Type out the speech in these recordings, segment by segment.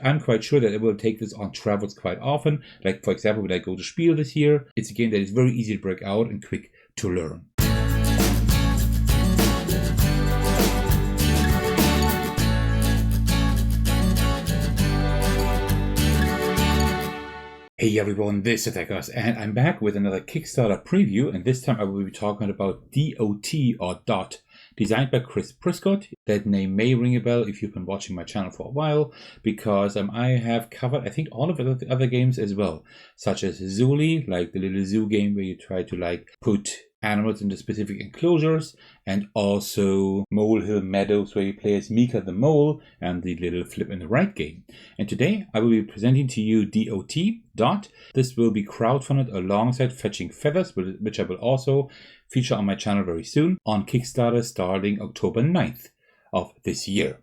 I'm quite sure that I will take this on travels quite often. Like, for example, when I go to Spiel this year, it's a game that is very easy to break out and quick to learn. Hey everyone, this is Attackers, and I'm back with another Kickstarter preview, and this time I will be talking about D.O.T. or DOT, designed by Chris Prescott. That name may ring a bell if you've been watching my channel for a while, because I have covered, I think, all of the other games as well, such as Zuli, like the little zoo game where you try to put animals into specific enclosures, and also Molehill Meadows where you play as Mika the Mole, and the little flip in the right game. And today I will be presenting to you D.O.T. DOT. This will be crowdfunded alongside Fetching Feathers, which I will also feature on my channel very soon on Kickstarter starting October 9th of this year.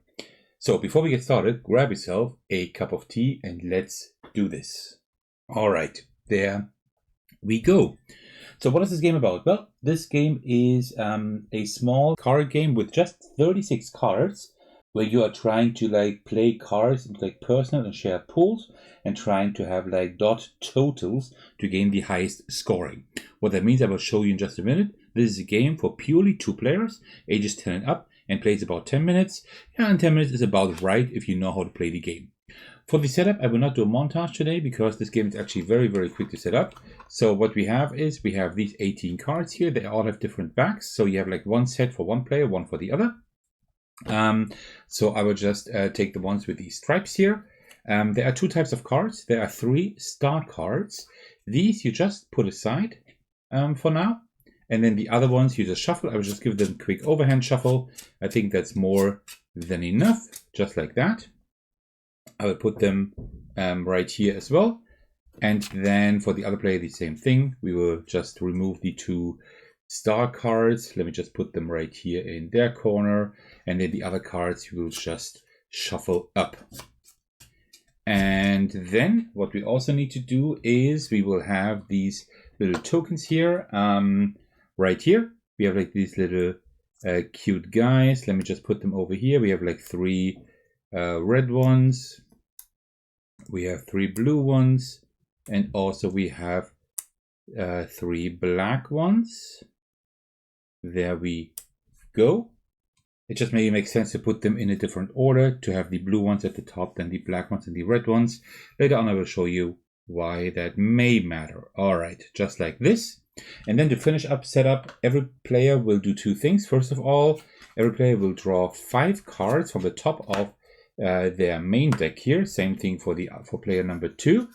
So before we get started, grab yourself a cup of tea and let's do this. All right, there we go. So what is this game about? Well, this game is a small card game with just 36 cards, where you are trying to play cards into personal and shared pools and trying to have DOT totals to gain the highest scoring. What that means I will show you in just a minute. This is a game for purely 2 players, ages 10 and up, and plays about 10 minutes. Yeah, and 10 minutes is about right if you know how to play the game. For the setup, I will not do a montage today because this game is actually very, very quick to set up. So what we have is we have these 18 cards here. They all have different backs. So you have one set for one player, one for the other. So I will just take the ones with these stripes here. There are 2 types of cards. There are 3 start cards. These you just put aside for now. And then the other ones you just shuffle. I will just give them a quick overhand shuffle. I think that's more than enough, just like that. I will put them right here as well. And then for the other player, the same thing. We will just remove the 2 star cards. Let me just put them right here in their corner. And then the other cards we will just shuffle up. And then what we also need to do is we will have these little tokens here. Right here, we have these little cute guys. Let me just put them over here. We have 3 red ones. We have 3 blue ones. And also we have 3 black ones. There we go. It just maybe makes sense to put them in a different order, to have the blue ones at the top, then the black ones and the red ones. Later on I will show you why that may matter. All right, just like this. And then to finish up setup, every player will do 2 things. First of all, every player will draw 5 cards from the top of their main deck here. Same thing for player number 2,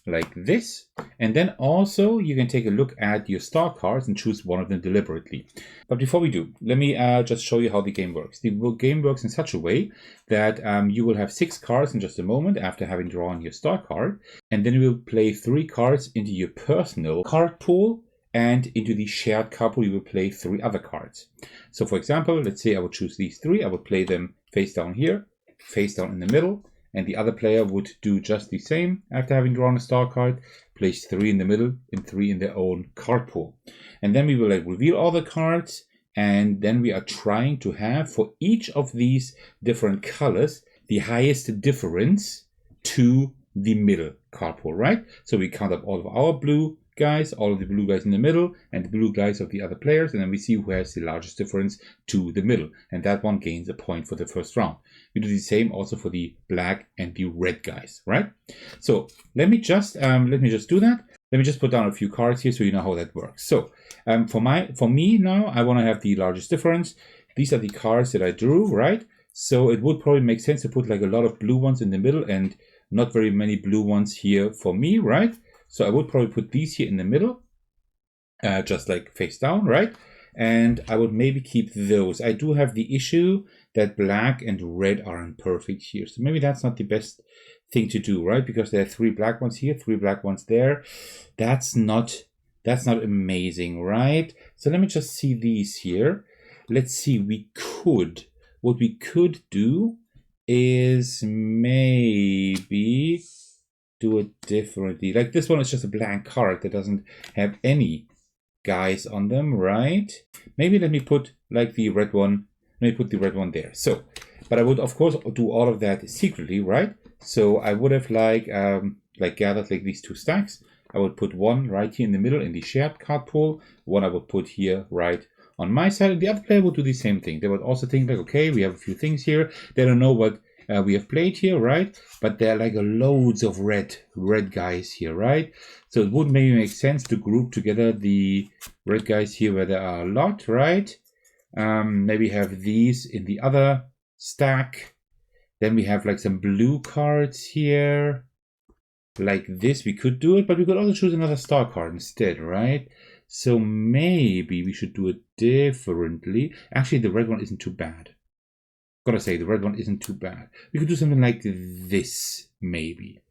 like this. And then also you can take a look at your star cards and choose one of them deliberately. But before we do, let me just show you how the game works. The game works in such a way that you will have 6 cards in just a moment after having drawn your star card. And then you will play 3 cards into your personal card pool, and into the shared card pool you will play 3 other cards. So for example, let's say I would choose these 3. I would play them face down here, face down in the middle, and the other player would do just the same after having drawn a star card, place 3 in the middle and 3 in their own card pool. And then we will reveal all the cards, and then we are trying to have for each of these different colors the highest difference to the middle card pool, right? So we count up all of our blue guys, all of the blue guys in the middle, and the blue guys of the other players, and then we see who has the largest difference to the middle, and that one gains a point for the first round. We do the same also for the black and the red guys, right? So let me just do that. Let me just put down a few cards here so you know how that works. So for me now, I want to have the largest difference. These are the cards that I drew, right? So it would probably make sense to put a lot of blue ones in the middle and not very many blue ones here for me, right? So I would probably put these here in the middle, just face down, right? And I would maybe keep those. I do have the issue that black and red aren't perfect here. So maybe that's not the best thing to do, right? Because there are 3 black ones here, 3 black ones there. That's not amazing, right? So let me just see these here. Let's see, what we could do is maybe do it differently. This one is just a blank card that doesn't have any guys on them, right? Maybe let me put the red one. Let me put the red one there. So, but I would of course do all of that secretly, right? So I would have like gathered like these two stacks. I would put one right here in the middle in the shared card pool. One I would put here right on my side. And the other player would do the same thing. They would also think like, okay, we have a few things here. They don't know what we have played here, right? But there are like loads of red guys here, right? So it would maybe make sense to group together the red guys here where there are a lot, right? Maybe have these in the other stack. Then we have like some blue cards here. Like this, we could do it, but we could also choose another star card instead, right? So maybe we should do it differently. Actually, the red one isn't too bad. Gotta say, the red one isn't too bad. We could do something like this, maybe.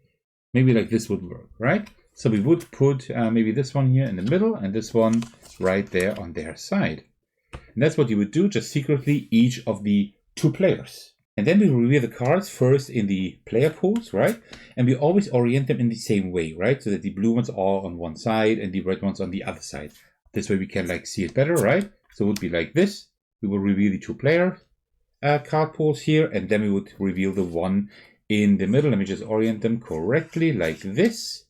Maybe like this would work, right? So we would put maybe this one here in the middle and this one right there on their side. And that's what you would do, just secretly each of the two players. And then we reveal the cards first in the player pools, right? And we always orient them in the same way, right? So that the blue ones are on one side and the red ones on the other side. This way we can like see it better, right? So it would be like this. We will reveal the two player card pools here, and then we would reveal the one in the middle. Let me just orient them correctly like this.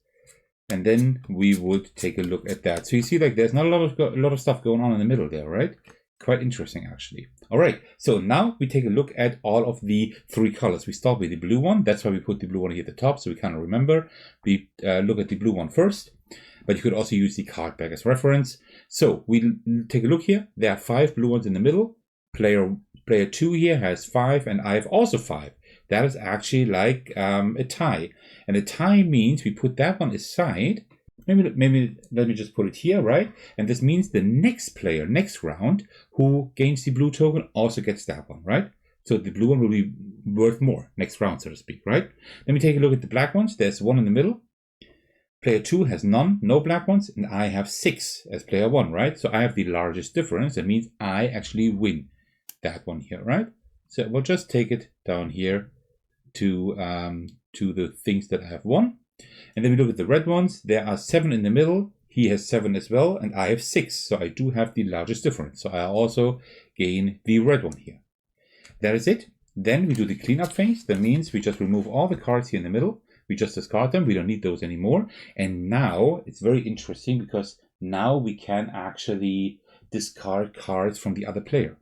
And then we would take a look at that. So you see like there's not a lot of stuff going on in the middle there, right? Quite interesting, actually. All right, so now we take a look at all of the three colors. We start with the blue one. That's why we put the blue one here at the top, so we kind of remember. We look at the blue one first, but you could also use the card back as reference. So we take a look here. There are 5 blue ones in the middle. Player 2 here has 5, and I have also 5. That is actually like a tie. And a tie means we put that one aside. Maybe let me just put it here, right? And this means the next player, next round, who gains the blue token also gets that one, right? So the blue one will be worth more next round, so to speak, right? Let me take a look at the black ones. There's 1 in the middle. Player 2 has no black ones, and I have 6 as player 1, right? So I have the largest difference. That means I actually win that one here, right? So we'll just take it down here to the things that I have won. And then we look at the red ones. There are 7 in the middle. He has 7 as well, and I have 6. So I do have the largest difference. So I also gain the red one here. That is it. Then we do the cleanup phase. That means we just remove all the cards here in the middle. We just discard them. We don't need those anymore. And now it's very interesting because now we can actually discard cards from the other player.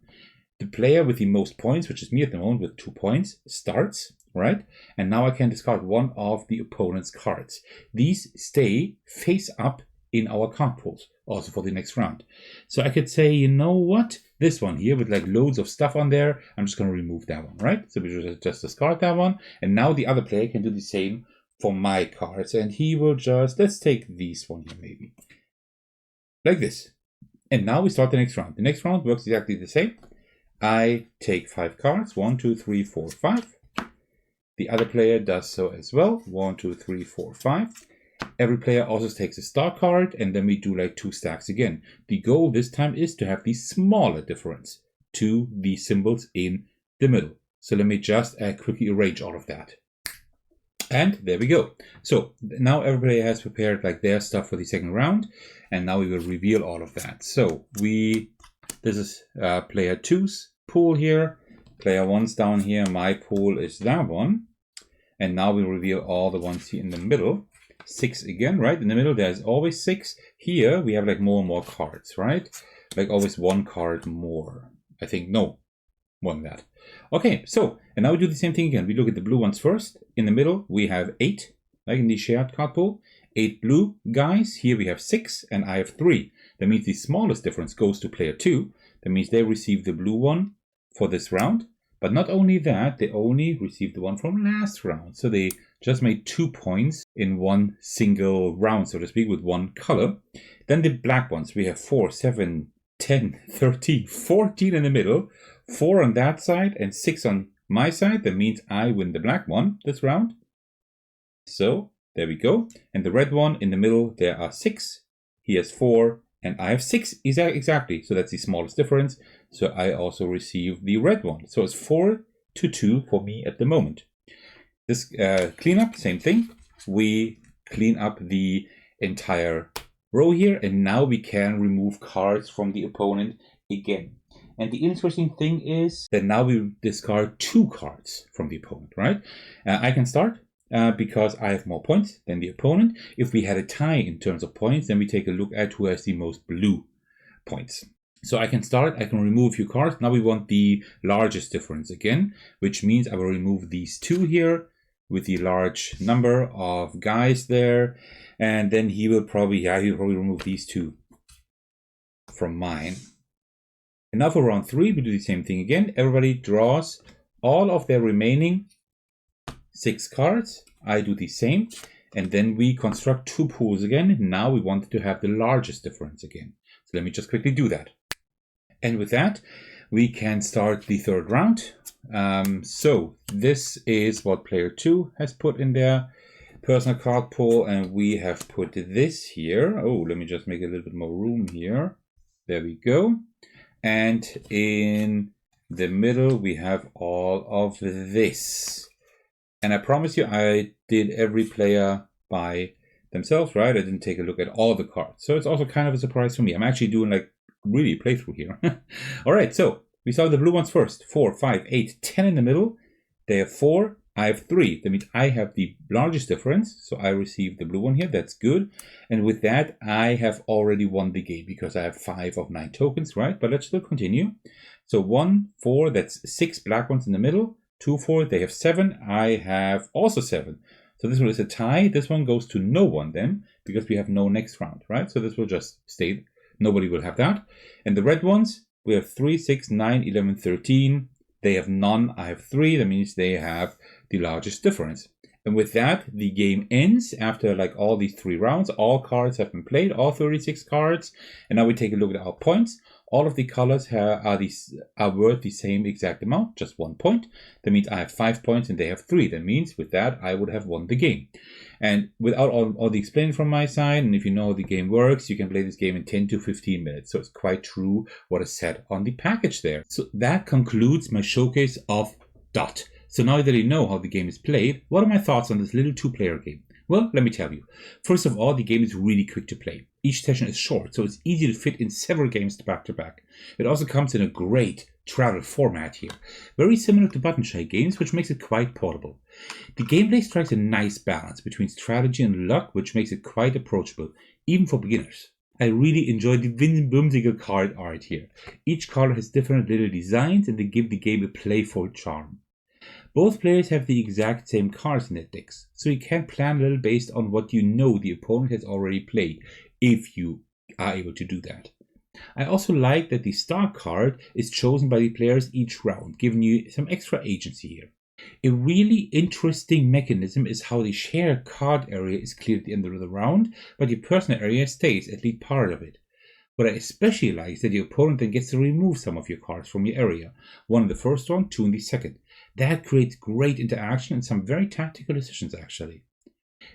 The player with the most points, which is me at the moment with 2 points, starts, right? And now I can discard one of the opponent's cards. These stay face up in our card pools, also for the next round. So I could say, you know what? This one here with like loads of stuff on there, I'm just going to remove that one, right? So we just discard that one. And now the other player can do the same for my cards. And he will just, let's take these one here maybe. Like this. And now we start the next round. The next round works exactly the same. I take 5 cards, 1, 2, 3, 4, 5. The other player does so as well, 1, 2, 3, 4, 5. Every player also takes a star card, and then we do like 2 stacks again. The goal this time is to have the smaller difference to the symbols in the middle. So let me just quickly arrange all of that. And there we go. So now every player has prepared like their stuff for the second round, and now we will reveal all of that. So this is player 2's pool here. Player 1's down here. My pool is that one. And now we reveal all the ones here in the middle. 6 again, right? In the middle, there's always 6. Here, we have like more and more cards, right? Like always 1 card more. I think, no, more than that. Okay, so, and now we do the same thing again. We look at the blue ones first. In the middle, we have 8, like in the shared card pool. 8 blue guys. Here we have 6, and I have 3. That means the smallest difference goes to player 2. That means they receive the blue one for this round. But not only that, they only received the one from last round. So they just made 2 points in one single round, so to speak, with 1 color. Then the black ones, we have 4, 7, 10, 13, 14 in the middle, 4 on that side and 6 on my side. That means I win the black one this round. So there we go. And the red one in the middle, there are 6. He has 4 and I have 6 exactly. So that's the smallest difference. So I also receive the red one. So it's 4-2 for me at the moment. This cleanup, same thing. We clean up the entire row here, and now we can remove cards from the opponent again. And the interesting thing is that now we discard 2 cards from the opponent, right? I can start. because I have more points than the opponent. If we had a tie in terms of points, then we take a look at who has the most blue points. So I can start, I can remove a few cards. Now we want the largest difference again, which means I will remove these two here with the large number of guys there. And then he will probably remove these two from mine. And now for round 3, we do the same thing again. Everybody draws all of their remaining 6 cards. I do the same. And then we construct 2 pools again. Now we want to have the largest difference again. So let me just quickly do that. And with that, we can start the 3rd round. So this is what player 2 has put in their personal card pool. And we have put this here. Oh, let me just make a little bit more room here. There we go. And in the middle, we have all of this. And I promise you, I did every player by themselves, right? I didn't take a look at all the cards. So it's also kind of a surprise for me. I'm actually doing like really a playthrough here. All right, so we saw the blue ones first. 4, 5, 8, 10 in the middle. They have 4. I have 3. That means I have the largest difference. So I received the blue one here. That's good. And with that, I have already won the game because I have 5 of 9 tokens, right? But let's still continue. So 1, 4, that's 6 black ones in the middle. 2, 4, they have 7. I have also 7. So this one is a tie. This one goes to no one then because we have no next round, right? So this will just stay. Nobody will have that. And the red ones, we have 3, 6, 9, 11, 13. They have none. I have 3. That means they have the largest difference. And with that, the game ends after like all these 3 rounds. All cards have been played, all 36 cards. And now we take a look at our points. All of the colors are worth the same exact amount, just 1 point. That means I have 5 points and they have 3. That means with that, I would have won the game. And without all the explaining from my side, and if you know how the game works, you can play this game in 10 to 15 minutes. So it's quite true what is said on the package there. So that concludes my showcase of D.O.T. So now that you know how the game is played, what are my thoughts on this little 2-player game? Well, let me tell you. First of all, the game is really quick to play. Each session is short, so it's easy to fit in several games back to back. It also comes in a great travel format here, very similar to button shy games, which makes it quite portable. The gameplay strikes a nice balance between strategy and luck, which makes it quite approachable, even for beginners. I really enjoy the whimsical card art here. Each card has different little designs and they give the game a playful charm. Both players have the exact same cards in their decks, so you can plan a little based on what you know the opponent has already played, if you are able to do that. I also like that the star card is chosen by the players each round, giving you some extra agency here. A really interesting mechanism is how the shared card area is cleared at the end of the round, but your personal area stays, at least part of it. What I especially like is that the opponent then gets to remove some of your cards from your area, 1 in the first round, 2 in the second. That creates great interaction and some very tactical decisions actually.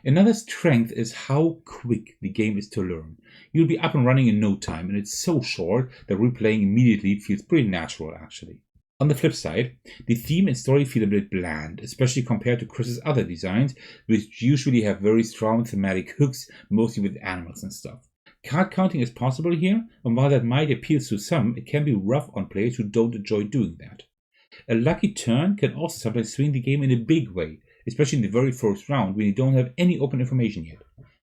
Another strength is how quick the game is to learn. You'll be up and running in no time, and it's so short that replaying immediately feels pretty natural actually. On the flip side, the theme and story feel a bit bland, especially compared to Chris's other designs, which usually have very strong thematic hooks, mostly with animals and stuff. Card counting is possible here, and while that might appeal to some, it can be rough on players who don't enjoy doing that. A lucky turn can also sometimes swing the game in a big way, especially in the very first round when you don't have any open information yet.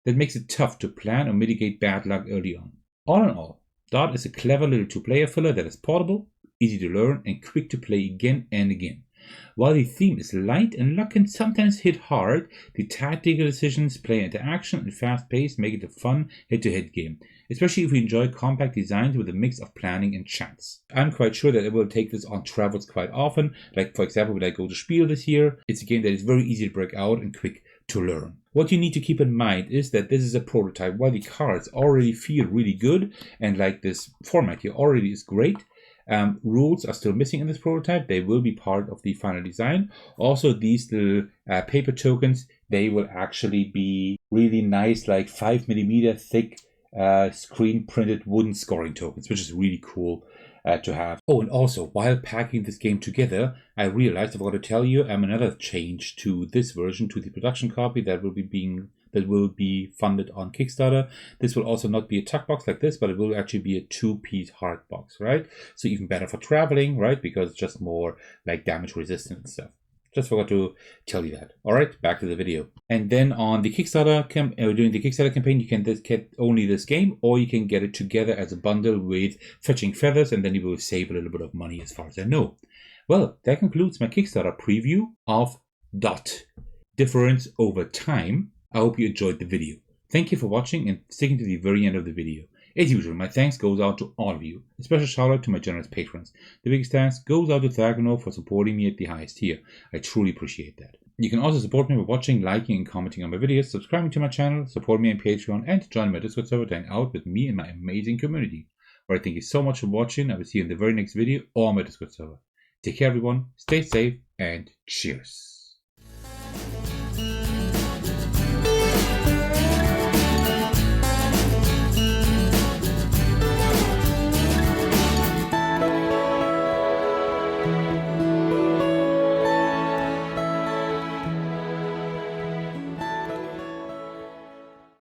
That makes it tough to plan or mitigate bad luck early on. All in all, D.O.T. is a clever little 2-player filler that is portable, easy to learn, and quick to play again and again. While the theme is light and luck can sometimes hit hard, the tactical decisions, player interaction, and fast pace make it a fun head-to-head game, especially if you enjoy compact designs with a mix of planning and chance. I'm quite sure that I will take this on travels quite often, like for example when I go to Spiel this year. It's a game that is very easy to break out and quick to learn. What you need to keep in mind is that this is a prototype. While the cards already feel really good and like this format here already is great, rules are still missing in this prototype. They will be part of the final design. Also, these little paper tokens, they will actually be really nice, like 5mm thick screen printed wooden scoring tokens, which is really cool to have. Oh, and also, while packing this game together, I realized I've got to tell you another change to this version, to the production copy that will be funded on Kickstarter. This will also not be a tuck box like this, but it will actually be a 2-piece hard box, right? So even better for traveling, right? Because it's just more like damage resistant and stuff. Just forgot to tell you that. All right, back to the video. And then on the Kickstarter, during the Kickstarter campaign, you can get only this game, or you can get it together as a bundle with Fetching Feathers, and then you will save a little bit of money as far as I know. Well, that concludes my Kickstarter preview of D.O.T. Difference.Over.Time. I hope you enjoyed the video. Thank you for watching and sticking to the very end of the video. As usual, my thanks goes out to all of you. A special shout out to my generous patrons. The biggest thanks goes out to Thagano for supporting me at the highest tier. I truly appreciate that. You can also support me by watching, liking, and commenting on my videos, subscribing to my channel, support me on Patreon, and join my Discord server to hang out with me and my amazing community. Alright, thank you so much for watching. I will see you in the very next video or on my Discord server. Take care everyone, stay safe, and cheers.